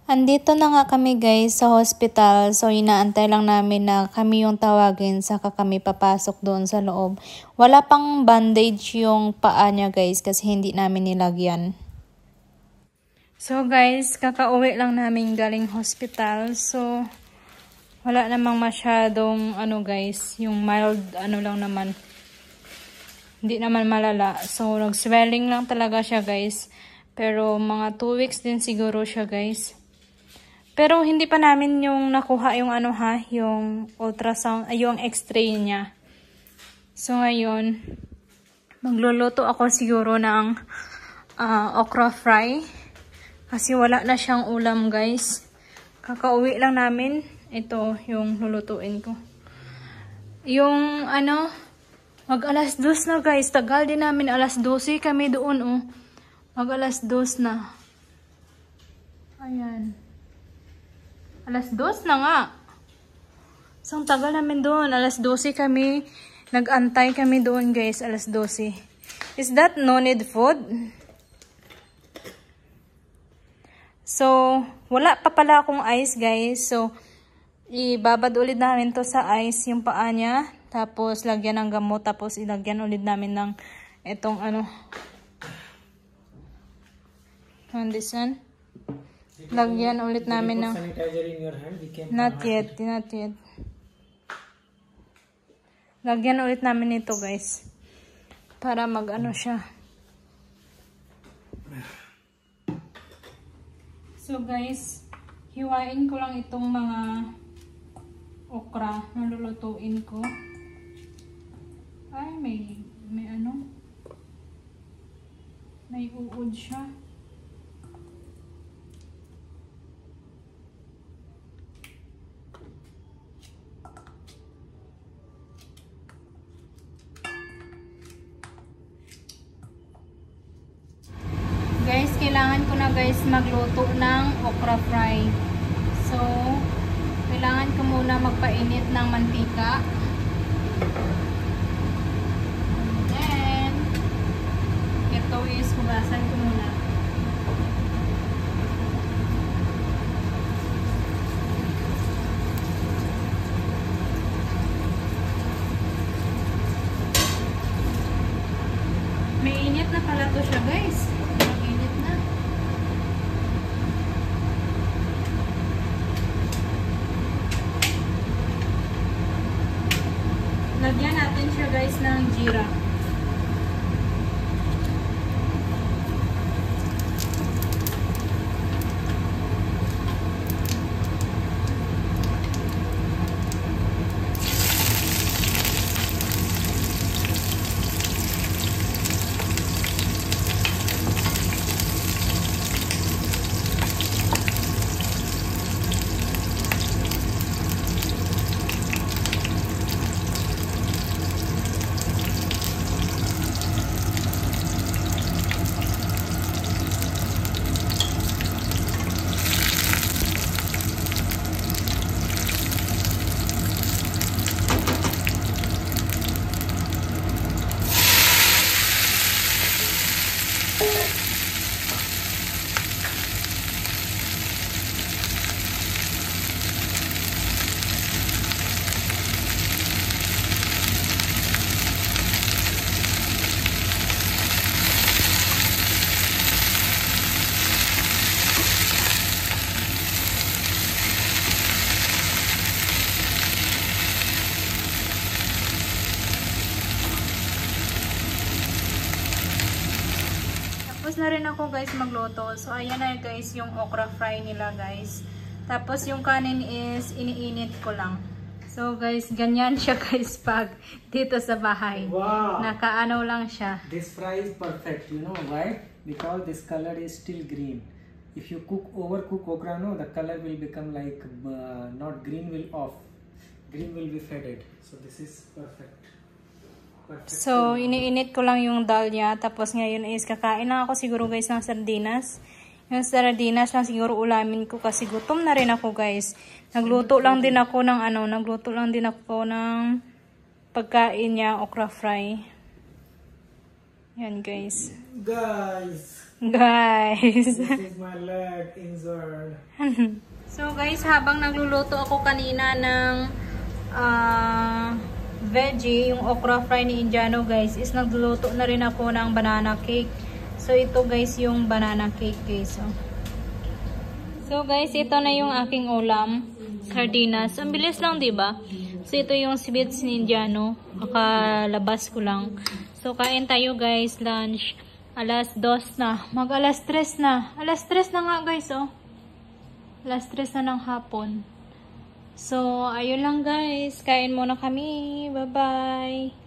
Andito na nga kami guys sa hospital, so inaantay lang namin na kami yung tawagin saka kami papasok doon sa loob. Wala pang bandage yung paa niya guys kasi hindi namin nilagyan. So guys, kakauwi lang namin galing hospital, so wala namang masyadong guys, yung mild lang naman. Hindi naman malala, so nag-swelling lang talaga siya guys. Pero mga 2 weeks din siguro siya guys. Pero hindi pa namin yung nakuha yung yung ultrasound, yung x-ray niya. So ngayon, magluluto ako siguro ng okra fry. Kasi wala na siyang ulam guys. Kakauwi lang namin. Ito yung lulutuin ko. Yung mag alas 2 na guys. Tagal din namin, alas 12 kami doon oh. Mag alas 2 na. Ayan. Alas 2 na nga. So, tagal namin doon. Alas 12 kami. Nag-antay kami doon, guys. Alas 12. Is that no-need food? So, wala pa pala akong ice, guys. So, ibabad ulit namin to sa ice, yung paa niya. Tapos, lagyan ng gamot. Tapos, ilagyan ulit namin ng itong condition. Lagyan ulit namin ng not yet. Lagyan ulit namin ito guys para mag siya. So guys, hiwain ko lang itong mga okra na lulutuin ko. Ay, may may uod siya. Guys, kailangan ko na guys magluto ng okra fry. So, kailangan ko muna magpainit ng mantika. And then, ito is hugasan ko muna. May init na pala to siya guys. Lagyan natin siya guys ng jeera. Tapos na rin ako guys magluto. So ayan na guys yung okra fry nila guys. Tapos yung kanin is iniinit ko lang. So guys, ganyan siya guys pag dito sa bahay. Wow! Nakaano lang siya. This fry is perfect. You know why? Because this color is still green. If you overcook okra, no, the color will become like not green, will off. Green will be faded. So this is perfect. So, iniinit ko lang yung dal niya. Tapos ngayon is kakain lang ako siguro guys ng sardinas. Yung sardinas lang siguro ulamin ko kasi gutom na rin ako guys. Nagluto lang din ako ng pagkain niya, okra fry. Yan guys. Guys, Guys. This is my leg injured. So guys, habang nagluluto ako kanina ng veggie, yung okra fry ni Indiano guys, is nagluluto na rin ako ng banana cake. So ito guys yung banana cake guys. So guys, ito na yung aking ulam. Sardinas. Ang bilis lang, diba? So ito yung sweets ni Indiano. Kakalabas ko lang. So kain tayo guys, lunch. Alas 2 na. Mag alas 3 na. Alas 3 na nga guys, oh. Alas 3 na ng hapon. So, ayun lang guys. Kain muna kami. Bye-bye.